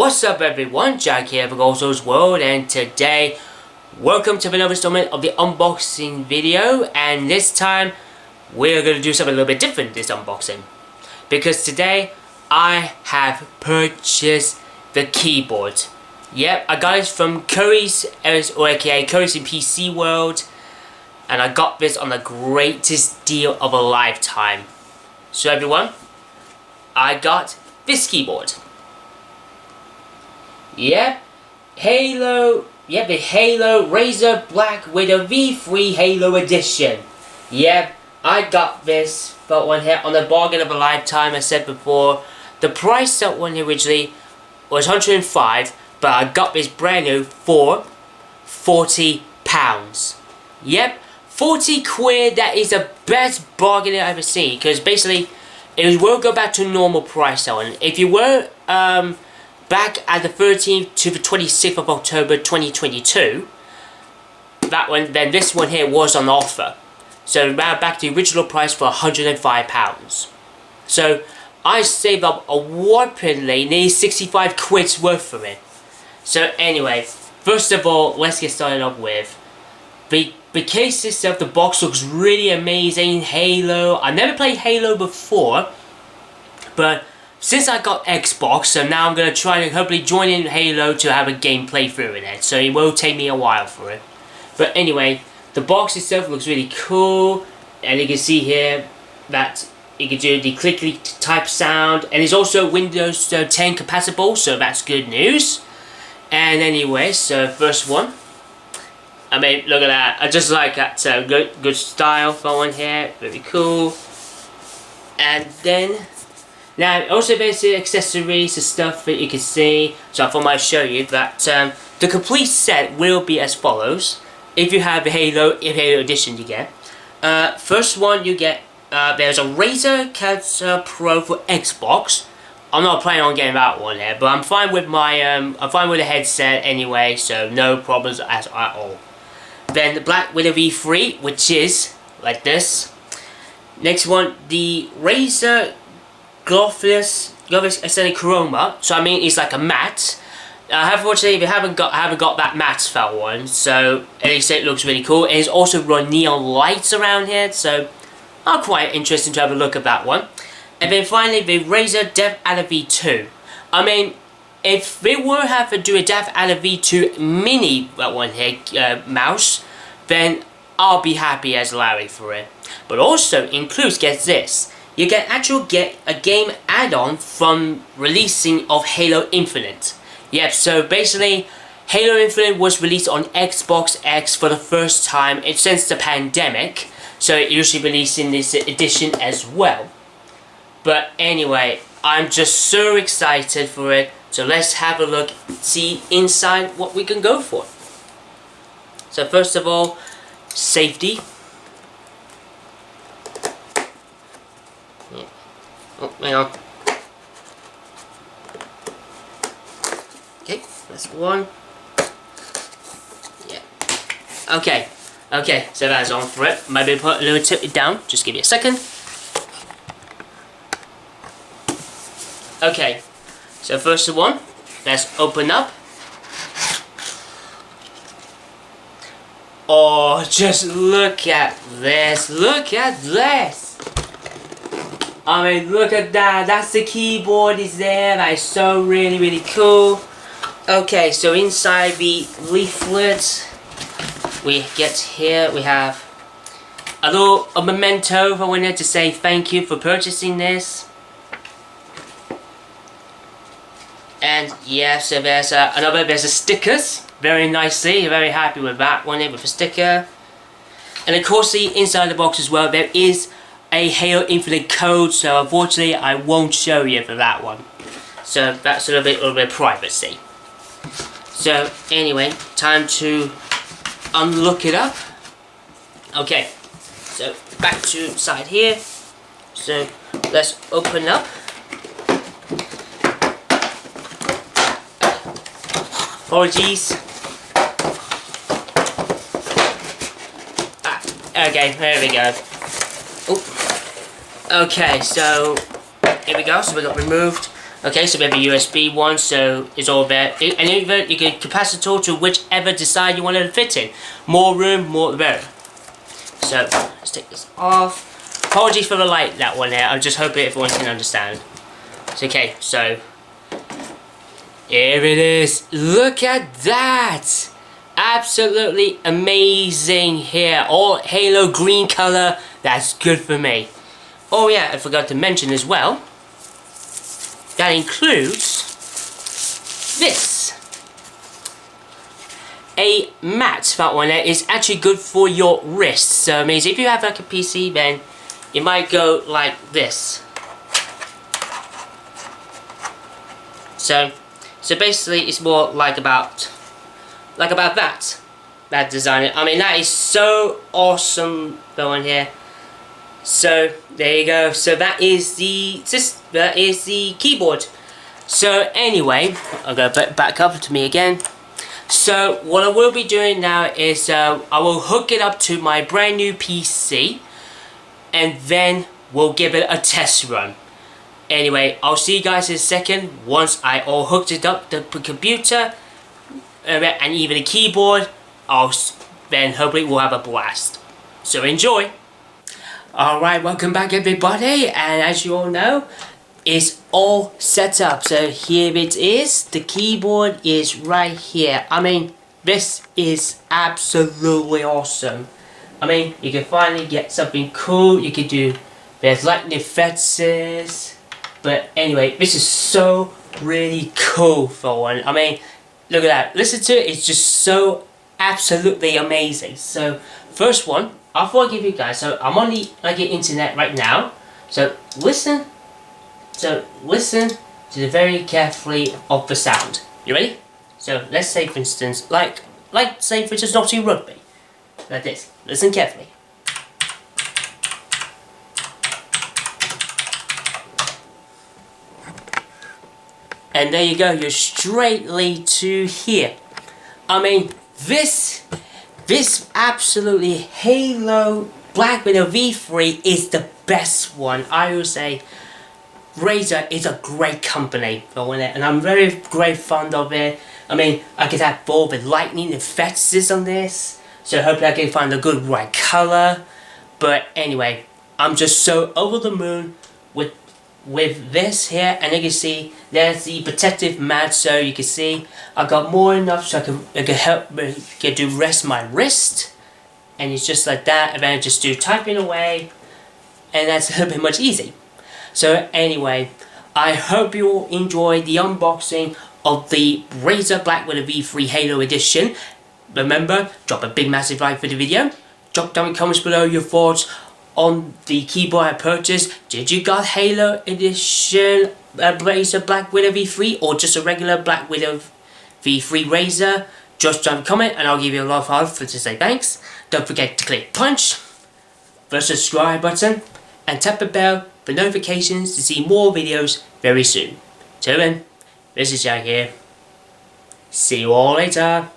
What's up everyone, Jack here for Goldsoul's World, and today, welcome to another installment of the unboxing video. And this time, we're going to do something a little bit different this unboxing. Because today, I have purchased the keyboard. Yep, I got it from Curry's, or aka Curry's in PC World. And I got this on the greatest deal of a lifetime. So everyone, I got this keyboard. Yep, Halo, yep, the Halo Razer Blackwidow V3 Halo Edition. Yep, I got this for one here on the bargain of a lifetime. I said before, the price that one originally was £105, but I got this brand new for £40. Yep, 40 quid, that is the best bargain I've ever seen, because basically, it will go back to normal price that one. If you were, back at the 13th to the 26th of October 2022, that one, then this one here was on offer. So now back to the original price for £105. So I saved up a whoppingly nearly 65 quid's worth for it. So anyway, first of all, let's get started off with the case itself. The box looks really amazing. Halo. I never played Halo before, but since I got Xbox, so now I'm going to try to hopefully join in Halo to have a gameplay through in it. So it will take me a while for it. But anyway, the box itself looks really cool. And you can see here that you can do the clickly type sound. And it's also Windows 10 compatible, so that's good news. And anyway, so first one. I mean, look at that. I just like that. So good style for one here. Very cool. And then, now, also there's accessories and stuff that you can see. So I thought I might show you that the complete set will be as follows. If you have the Halo Edition, you get. First one you get, there's a Razer Pro for Xbox. I'm not planning on getting that one here, but I'm fine with my, I'm fine with the headset anyway, so no problems at all. Then the Blackwidow V3, which is like this. Next one, the Razer Gloveless Extended Chroma. So I mean, it's like a matte. Unfortunately, if I haven't got that matte felt one, so at least it looks really cool. And it's also run neon lights around here, so I'm quite interested to have a look at that one. And then finally, the Razer Dev Adder V2. I mean, if they were have to do a Dev Adder V2 mini that one here mouse, then I'll be happy as Larry for it. But also includes, get this. You can actually get a game add-on from releasing of Halo Infinite. Yep, so basically, Halo Infinite was released on Xbox X for the first time since the pandemic. So it usually released in this edition as well. But anyway, I'm just so excited for it. So let's have a look, see inside what we can go for. So first of all, safety. Oh, hang on. Okay, that's one. Yeah. Okay, so that's on for it. Maybe put a little tip it down. Just give me a second. Okay, so first one, let's open up. Oh, just look at this. Look at this. I mean, look at that. That's the keyboard is there. That is so really cool. Okay, so inside the leaflet, we get here, we have a memento. I wanted to say thank you for purchasing this. And yeah, so there's there's a stickers. Very nicely, very happy with that one with a sticker. And of course, the inside the box as well, there is a Halo Infinite code, so unfortunately I won't show you for that one. So that's a little bit of privacy. So anyway, time to unlock it up. Okay, so back to side here. So let's open up. Apologies. Okay, there we go. Ooh. Okay, so here we go. So we got removed. Okay, so we have a USB one, so it's all there. And even you can capacitor to whichever design you want to fit in. More room, more the better. So let's take this off. Apologies for the light, that one there. I'm just hoping everyone can understand. It's okay, so here it is. Look at that! Absolutely amazing here. All halo green color. That's good for me. Oh yeah, I forgot to mention as well. That includes this. A mat, that one there, is actually good for your wrists. So it means if you have like a PC, then it might go like this. So basically it's more like about that design. I mean, that is so awesome going here. So there you go. So that is the keyboard. So anyway, I'll go back up to me again. So what I will be doing now is I will hook it up to my brand new PC, and then we'll give it a test run. Anyway, I'll see you guys in a second once I all hooked it up, the computer and even the keyboard. Then hopefully we'll have a blast. So enjoy. Alright, welcome back everybody, and as you all know, it's all set up. So here it is, the keyboard is right here. I mean, this is absolutely awesome. I mean, you can finally get something cool. You can do, there's lightning effects, but anyway, this is so really cool for one. I mean, look at that, listen to it, it's just so absolutely amazing. So first one, I thought I'd give you guys, so I'm on the internet right now, so listen to the very carefully of the sound. You ready? So let's say for instance, like say for instance Naughty Rugby, like this. Listen carefully. And there you go, you're straightly to here. I mean, this absolutely Halo Blackwidow V3 is the best one. I will say Razer is a great company for it, and I'm very fond of it. I mean, I can have both with lightning effects on this, so hopefully I can find a good right color. But anyway, I'm just so over the moon with this here, and you can see there's the protective mat, so you can see I got more enough so I can help me get to rest my wrist, and it's just like that, and then I just do typing away, and that's a little bit much easy. So anyway, I hope you all enjoyed the unboxing of the Razer Blackwidow V3 Halo Edition. Remember, drop a big massive like for the video, drop down in the comments below your thoughts on the keyboard I purchased. Did you got Halo Edition Razer Blackwidow V3 or just a regular Blackwidow V3 Razer? Just drop a comment and I'll give you a lot of love to say thanks. Don't forget to click punch, the subscribe button, and tap the bell for notifications to see more videos very soon. Till then, this is Jack here. See you all later.